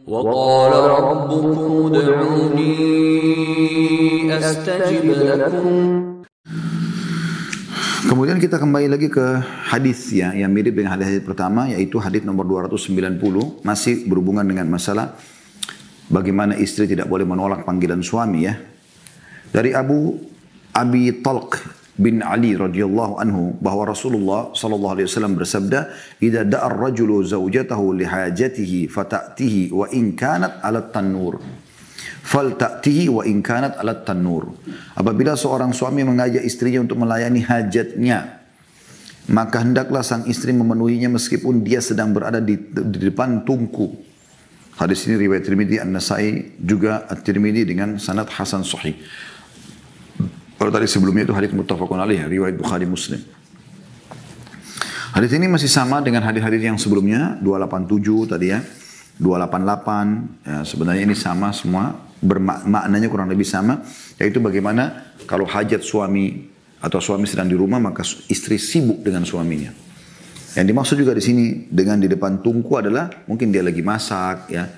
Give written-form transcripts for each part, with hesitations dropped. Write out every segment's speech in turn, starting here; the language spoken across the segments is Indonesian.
وقال ربكم ادعوني أستجب لكم. Kemudian kita kembali lagi ke hadis ya, yang mirip dengan hadis pertama, yaitu hadis nomor 290, masih berhubungan dengan masalah bagaimana istri tidak boleh menolak panggilan suami ya. Dari Abi Talq bin Ali radhiyallahu anhu bahwa Rasulullah sallallahu alaihi wasallam bersabda, "Idza da'a ar-rajulu zawjatahu li hajatihi fata'tihi wa in kanat 'ala at-tannur." Falta'tihi wa in kanat 'ala at-tannur. Apabila seorang suami mengajak istrinya untuk melayani hajatnya, maka hendaklah sang istri memenuhinya meskipun dia sedang berada di depan tungku. Hadis ini riwayat Tirmidzi, An-Nasa'i, juga At-Tirmidzi dengan sanad hasan sahih. Kalau tadi sebelumnya itu hadis muttafaqun alaih, riwayat Bukhari Muslim. Hadis ini masih sama dengan hadis-hadis yang sebelumnya, 287 tadi ya, 288, ya, sebenarnya ini sama semua, maknanya kurang lebih sama, yaitu bagaimana kalau hajat suami atau suami sedang di rumah maka istri sibuk dengan suaminya. Yang dimaksud juga di sini dengan di depan tungku adalah mungkin dia lagi masak ya,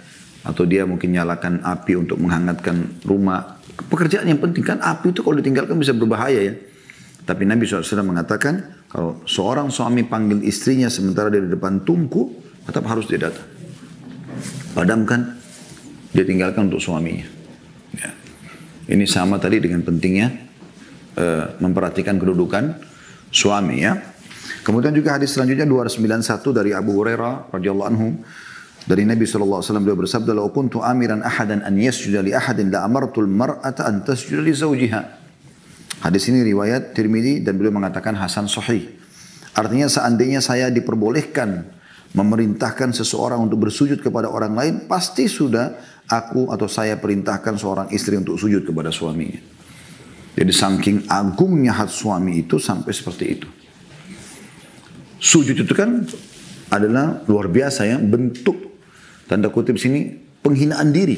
atau dia mungkin nyalakan api untuk menghangatkan rumah. Pekerjaan yang penting kan, api itu kalau ditinggalkan bisa berbahaya ya. Tapi Nabi SAW mengatakan kalau seorang suami panggil istrinya sementara dia di depan tungku, tetap harus dia datang. Padamkan, dia tinggalkan untuk suaminya. Ya. Ini sama tadi dengan pentingnya memperhatikan kedudukan suami ya. Kemudian juga hadis selanjutnya 291 dari Abu Hurairah radhiyallahu anhu, dari Nabi SAW beliau bersabda, "Lau kuntu amiran ahadan an yasjuda li ahadin la amartul mar'ata an tasjuda li zawjiha." Hadis ini riwayat Tirmidzi dan beliau mengatakan hasan sahih. Artinya seandainya saya diperbolehkan memerintahkan seseorang untuk bersujud kepada orang lain, pasti sudah aku atau saya perintahkan seorang istri untuk sujud kepada suaminya. Jadi saking agungnya hak suami itu sampai seperti itu. Sujud itu kan adalah luar biasa ya, bentuk tanda kutip sini penghinaan diri.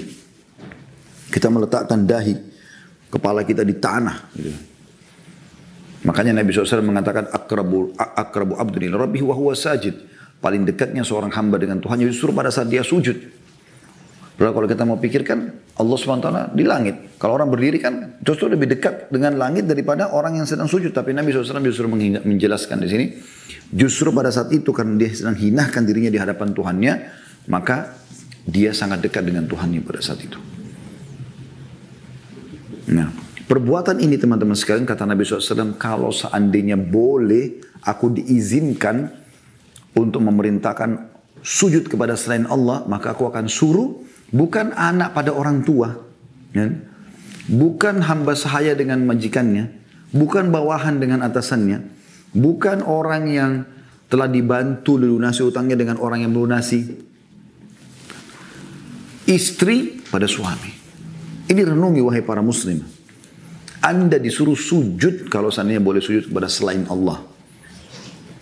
Kita meletakkan dahi kepala kita di tanah. Gitu. Makanya Nabi SAW mengatakan akrabu abdun ila rabbih wa huwa sajid. Paling dekatnya seorang hamba dengan Tuhannya justru pada saat dia sujud. Berarti kalau kita mau pikirkan Allah SWT di langit. Kalau orang berdiri kan justru lebih dekat dengan langit daripada orang yang sedang sujud. Tapi Nabi SAW justru menjelaskan di sini, justru pada saat itu karena dia sedang hinahkan dirinya di hadapan Tuhannya, maka dia sangat dekat dengan Tuhannya pada saat itu. Nah, perbuatan ini teman-teman sekalian, kata Nabi SAW, kalau seandainya boleh aku diizinkan untuk memerintahkan sujud kepada selain Allah, maka aku akan suruh bukan anak pada orang tua, ya? Bukan hamba sahaya dengan majikannya, bukan bawahan dengan atasannya, bukan orang yang telah dibantu dilunasi utangnya dengan orang yang melunasi. Istri pada suami. Ini renungi wahai para muslim. Anda disuruh sujud kalau seandainya boleh sujud kepada selain Allah.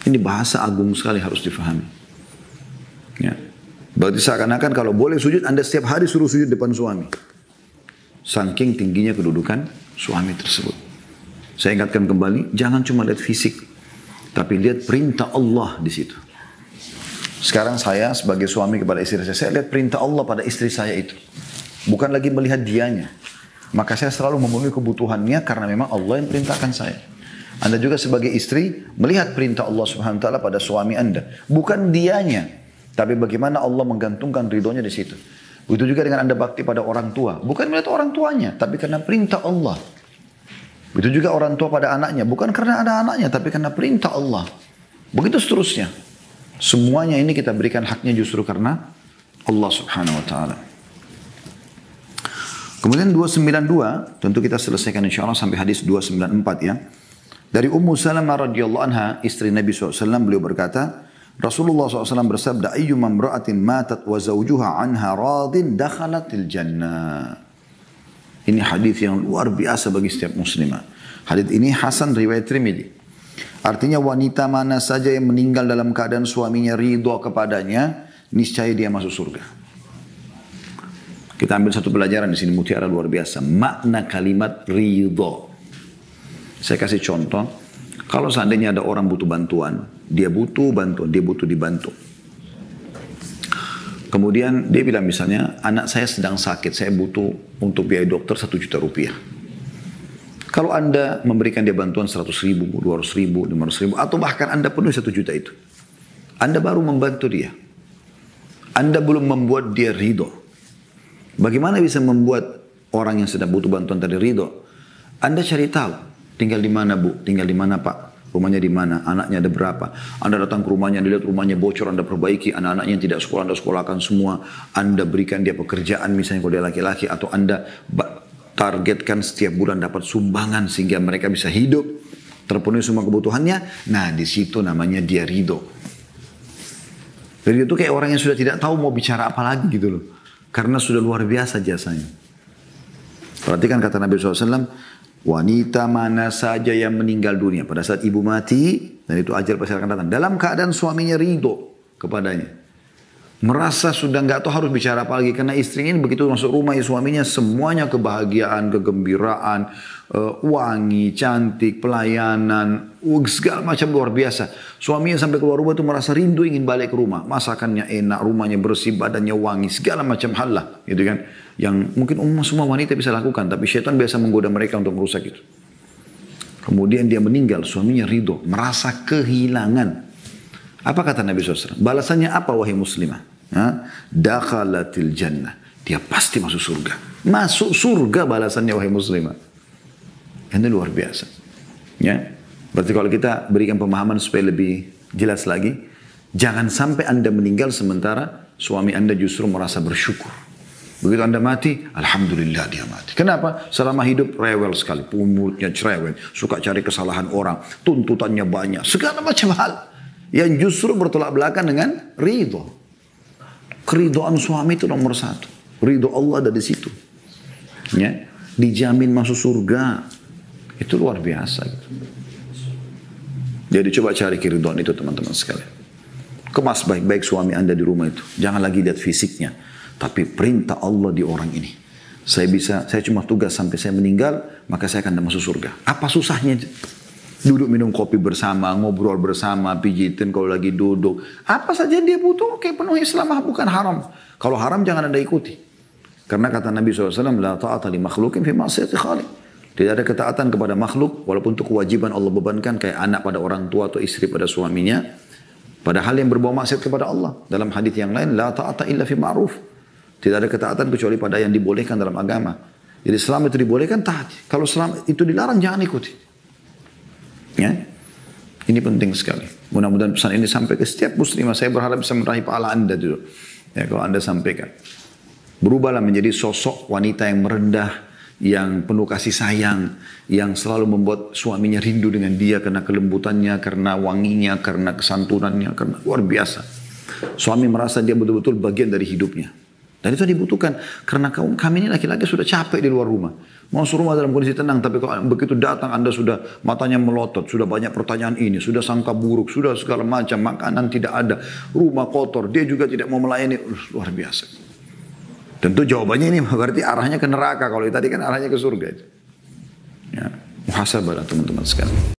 Ini bahasa agung sekali harus difahami. Ya. Berarti seakan-akan kalau boleh sujud, Anda setiap hari suruh sujud depan suami. Saking tingginya kedudukan suami tersebut. Saya ingatkan kembali, jangan cuma lihat fisik, tapi lihat perintah Allah di situ. Sekarang saya sebagai suami kepada istri saya lihat perintah Allah pada istri saya itu. Bukan lagi melihat dianya. Maka saya selalu memenuhi kebutuhannya karena memang Allah yang perintahkan saya. Anda juga sebagai istri melihat perintah Allah Subhanahu wa taala pada suami Anda, bukan dianya, tapi bagaimana Allah menggantungkan ridhonya di situ. Begitu juga dengan Anda bakti pada orang tua, bukan melihat orang tuanya, tapi karena perintah Allah. Begitu juga orang tua pada anaknya, bukan karena ada anaknya, tapi karena perintah Allah. Begitu seterusnya. Semuanya ini kita berikan haknya justru karena Allah Subhanahu wa taala. Kemudian 292, tentu kita selesaikan insyaAllah sampai hadis 294 ya. Dari Ummu Salamah radhiyallahu anha, istri Nabi SAW, beliau berkata, Rasulullah SAW bersabda, "Ayyuma imra'atin matat wa zawjuha anha radin dakhalatil jannah." Ini hadis yang luar biasa bagi setiap muslimah. Hadis ini hasan riwayat Tirmidzi. Artinya wanita mana saja yang meninggal dalam keadaan suaminya ridho kepadanya, niscaya dia masuk surga. Kita ambil satu pelajaran di sini, mutiara luar biasa. Makna kalimat ridho. Saya kasih contoh, kalau seandainya ada orang butuh bantuan, dia butuh bantuan, dia butuh dibantu. Kemudian dia bilang misalnya, anak saya sedang sakit, saya butuh untuk biaya dokter 1 juta rupiah. Kalau Anda memberikan dia bantuan 100 ribu, 200 ribu, 500 ribu, atau bahkan Anda penuhi 1 juta itu, Anda baru membantu dia. Anda belum membuat dia ridho. Bagaimana bisa membuat orang yang sedang butuh bantuan tadi ridho? Anda cari tahu, tinggal di mana bu, tinggal di mana pak, rumahnya di mana, anaknya ada berapa. Anda datang ke rumahnya, Anda lihat rumahnya bocor, Anda perbaiki, anak-anaknya yang tidak sekolah, Anda sekolahkan semua. Anda berikan dia pekerjaan misalnya kalau dia laki-laki, atau Anda targetkan setiap bulan dapat sumbangan sehingga mereka bisa hidup, terpenuhi semua kebutuhannya. Nah, di situ namanya dia ridho. Jadi itu kayak orang yang sudah tidak tahu mau bicara apa lagi gitu loh. Karena sudah luar biasa jasanya. Perhatikan kata Nabi SAW, wanita mana saja yang meninggal dunia pada saat ibu mati, dan itu ajal pasti akan datang, dalam keadaan suaminya ridho kepadanya. Merasa sudah nggak tahu harus bicara apa lagi, karena istrinya ini begitu masuk rumah suaminya semuanya kebahagiaan, kegembiraan, wangi, cantik, pelayanan, segala macam luar biasa. Suaminya sampai keluar rumah itu merasa rindu ingin balik ke rumah, masakannya enak, rumahnya bersih, badannya wangi, segala macam hal lah, gitu kan? Yang mungkin semua wanita bisa lakukan, tapi syaitan biasa menggoda mereka untuk merusak itu. Kemudian dia meninggal, suaminya ridho, merasa kehilangan. Apa kata Nabi SAW? Balasannya apa wahai muslimah? Dakhalatil jannah. Dia pasti masuk surga. Masuk surga balasannya wahai muslimah. Ini luar biasa. Ya. Berarti kalau kita berikan pemahaman supaya lebih jelas lagi, jangan sampai Anda meninggal sementara suami Anda justru merasa bersyukur. Begitu Anda mati, alhamdulillah dia mati. Kenapa? Selama hidup rewel sekali, mulutnya cerewet, suka cari kesalahan orang, tuntutannya banyak, segala macam hal yang justru bertolak belakang dengan ridho. Keridhaan suami itu nomor 1. Ridho Allah ada di situ. Ya, dijamin masuk surga. Itu luar biasa. Gitu. Jadi coba cari keridhaan itu teman-teman sekalian. Kemas baik-baik suami Anda di rumah itu. Jangan lagi lihat fisiknya, tapi perintah Allah di orang ini. Saya cuma tugas sampai saya meninggal, maka saya akan masuk surga. Apa susahnya? Duduk minum kopi bersama, ngobrol bersama, pijitin kalau lagi duduk. Apa saja dia butuh, kayak penuhi selama bukan haram. Kalau haram jangan Anda ikuti. Karena kata Nabi SAW, la ta'ata li makhlukin fi ma'siyati khaliq. Tidak ada ketaatan kepada makhluk, walaupun itu kewajiban Allah bebankan, kayak anak pada orang tua atau istri pada suaminya. Padahal yang berbau maksiat kepada Allah. Dalam hadis yang lain, la ta'ata illa fi ma'ruf. Tidak ada ketaatan kecuali pada yang dibolehkan dalam agama. Jadi selama itu dibolehkan, taati. Kalau selama itu dilarang, jangan ikuti. Ya, ini penting sekali. Mudah-mudahan pesan ini sampai ke setiap muslimah. Saya berharap bisa meraih pahala Anda dulu. Ya, kalau Anda sampaikan. Berubahlah menjadi sosok wanita yang merendah, yang penuh kasih sayang, yang selalu membuat suaminya rindu dengan dia karena kelembutannya, karena wanginya, karena kesantunannya, karena luar biasa. Suami merasa dia betul-betul bagian dari hidupnya. Dan itu dibutuhkan. Karena kami ini laki-laki sudah capek di luar rumah. Masuk rumah dalam kondisi tenang. Tapi kalau begitu datang Anda sudah matanya melotot. Sudah banyak pertanyaan ini. Sudah sangka buruk. Sudah segala macam. Makanan tidak ada. Rumah kotor. Dia juga tidak mau melayani. Luar biasa. Tentu jawabannya ini berarti arahnya ke neraka. Kalau tadi kan arahnya ke surga. Ya, muhasabah teman-teman sekalian.